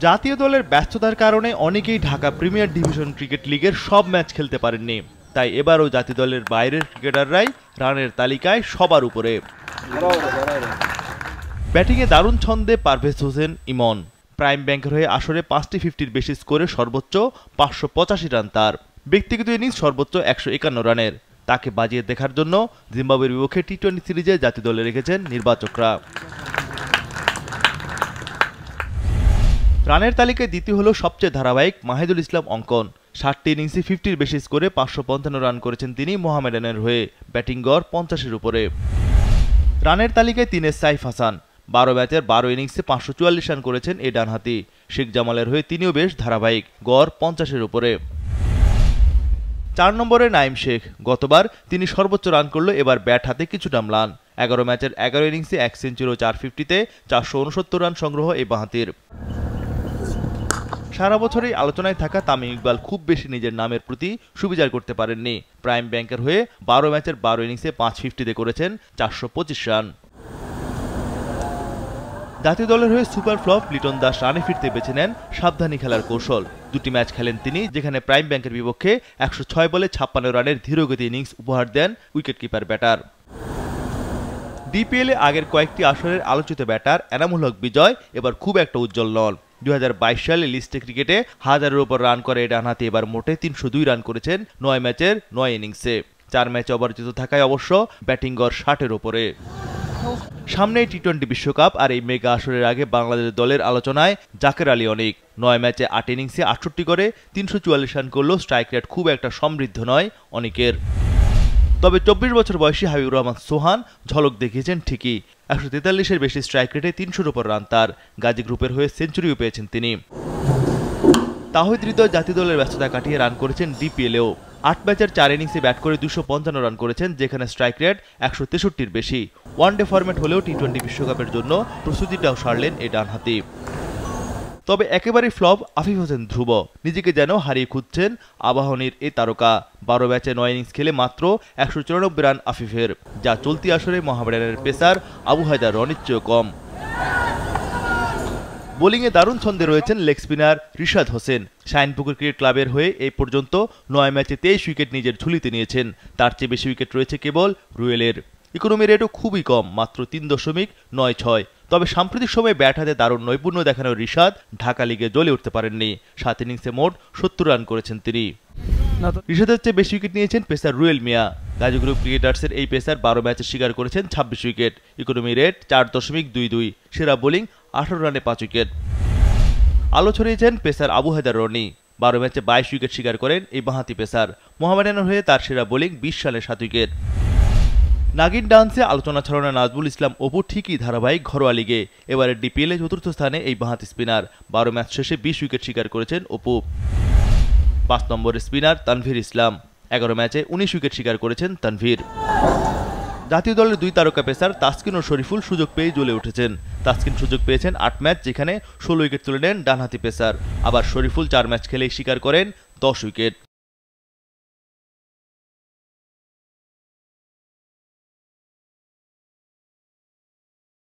জাতীয় দলের ব্যস্ততার কারণে অনেকেই ঢাকা প্রিমিয়ার ডিভিশন ক্রিকেট লিগের সব ম্যাচ খেলতে পারেননি, তাই এবারও জাতীয় দলের বাইরের ক্রিকেটাররাই রানের তালিকায় সবার উপরে। ব্যাটিংয়ে দারুণ ছন্দে পারভেজ হোসেন ইমন। প্রাইম ব্যাংকের হয়ে আসরে 5টি 50-র বেশি স্কোরে সর্বোচ্চ 585 রান তার। ব্যক্তিগত ইনিংস সর্বোচ্চ 151 রানের। তাকে বাজিয়ে দেখার জন্য জিম্বাবুয়ের বিপক্ষে টি-20 সিরিজে জাতীয় দলে রেখেছেন নির্বাচকরা। রানের তালিকায় দ্বিতীয় হল সবচেয়ে ধারাবাহিক মাহিদুল ইসলাম অঙ্কন। 60টি ইনিংসে 50-র বেশি স্কোরে 555 রান করেছেন তিনি মোহামেডানের হয়ে। ব্যাটিং গড় 50-এর উপরে। রানের তালিকায় 3 সাইফ হাসান। 12 ম্যাচের 12 ইনিংসে 544 রান করেছেন এই ডানহাতি। শেখ জামালের হয়ে তিনিও বেশ ধারাবাহিক, গড় 50-এর উপরে। 4 নম্বরে নাইম শেখ। গতবার তিনি সর্বোচ্চ রান করলো, এবার ব্যাট হাতে কিছুটা ম্লান। 11 ম্যাচের 11 ইনিংসে 1 সেঞ্চুরি ও 4 50-তে 469 রান সংগ্রহ এই বাঁহাতির। সারা বছরই আলোচনায় থাকা তামিম ইকবাল খুব বেশি নিজের নামের প্রতি সুবিচার করতে পারেননি। প্রাইম ব্যাংকের হয়ে 12 ম্যাচের 12 ইনিংসে 5 50-তে করেছেন 425 রান। জাতীয় দলের হয়ে সুপার ফ্লপ লিটন দাস রানে ফিরতে বেছে নেন সাবধানী খেলার কৌশল। 2টি ম্যাচ খেলেন তিনি, যেখানে প্রাইম ব্যাংকের বিপক্ষে 106 বলে 56 রানের ধীরগতি ইনিংস উপহার দেন উইকেটকিপার ব্যাটার। ডিপিএলে আগের কয়েকটি আসরের আলোচিত ব্যাটার এনামুল হক বিজয় এবার খুব একটা উজ্জ্বল নন। 2022 সালে লিস্টে ক্রিকেটে 1000-এর উপর রান করে এই ডানহাতি এবার মোটে 302 রান করেছেন 9 ম্যাচের 9 ইনিংসে। 4 ম্যাচে অপরাজিত থাকায় অবশ্য ব্যাটিং গড় 60-এর উপরে। সামনেই টি-20 বিশ্বকাপ, আর এই মেগা আসরের আগে বাংলাদেশ দলের আলোচনায় জাকের আলী অনিক। 9 ম্যাচে 8 ইনিংসে 68 করে 344 রান করলেও স্ট্রাইক রেট খুব একটা সমৃদ্ধ নয় অনিকের। তবে 24 বছর বয়সী হাবিবুর রহমান সোহান ঝলক দেখিয়েছেন ঠিকই। 143-এর বেশি স্ট্রাইক রেটে 300-র উপর রান তার। গাজী গ্রুপের হয়ে সেঞ্চুরিও পেয়েছেন তিনি। তাহিদ হৃদয় জাতীয় দলের ব্যস্ততা কাটিয়ে রান করেছেন ডিপিএলেও। 8 ম্যাচের 4 ইনিংসে ব্যাট করে 255 রান করেছেন, যেখানে স্ট্রাইক রেট 163-র বেশি। ওয়ানডে ফরম্যাট হলেও টি-20 বিশ্বকাপের জন্য প্রস্তুতিটাও সারলেন এই ডানহাতি। তবে একেবারেই ফ্লপ আফিফ হোসেন ধ্রুব। নিজেকে যেন হারিয়ে খুঁজছেন আবাহনীর এই তারকা। 12 ম্যাচে 9 ইনিংস খেলে মাত্র 194 রান আফিফের, যা চলতি আসরে মোহামেডানের পেসার আবু হায়দার রনির চেয়েও কম। বোলিংয়ে দারুণ ছন্দে রয়েছেন leg spinner Rishad Hossain. Shinepukur cricket ক্লাবের হয়ে এই পর্যন্ত 9 ম্যাচে 23 উইকেট নিজের ঝুলিতে নিয়েছেন। তার চেয়ে বেশি উইকেট রয়েছে কেবল রুয়েলের। ইকোনমি রেটও খুবই কম, মাত্র 3.96। তবে সাম্প্রতিক সময়ে ব্যাট হাতে দারুণ নৈপুণ্য দেখানো রিশাদ ঢাকা লিগে জ্বলে উঠতে পারেননি। 7 ইনিংসে মোট 70 রান করেছেন তিনি। রিশাদের চেয়ে বেশি উইকেট নিয়েছেন পেসার রুয়েল মিয়া। গাজী গ্রুপ ক্রিকেটার্সের এই পেসার 12 ম্যাচে শিকার করেছেন 26 উইকেট। Economy rate 4.22। সেরা বোলিং 18 রানে 5 উইকেট। আলো ছড়িয়েছেন পেসার আবু হায়দার রনি। 12 ম্যাচে 22 উইকেট শিকার করেন এই বাঁহাতি পেসার। মোহামেডানের হয়ে তার সেরা বোলিং 20 রানে 7 উইকেট। নাগিন ডান্সে আলোচনা ছড়ানো নাজবুল ইসলাম অপু ঠিকই ধারাবাহিক ঘরোয়া লিগে। এবারে ডিপিএলে 4র্থ স্থানে এই বাঁহাতি স্পিনার। 12 ম্যাচ শেষে 20 উইকেট শিকার করেছেন অপু। 5 নম্বরের স্পিনার তানভীর ইসলাম। 11 ম্যাচে 19 উইকেট শিকার করেছেন তানভীর। জাতীয় দলের 2 তারকা পেসার তাসকিন ও শরীফুল সুযোগ পেয়ে জ্বলে উঠেছেন। তাসকিন সুযোগ পেয়েছেন 8 ম্যাচ, যেখানে 16 উইকেট তুলে নেন ডানহাতি পেসার। আবার শরীফুল 4 ম্যাচ খেলেই শিকার করেন 10 উইকেট।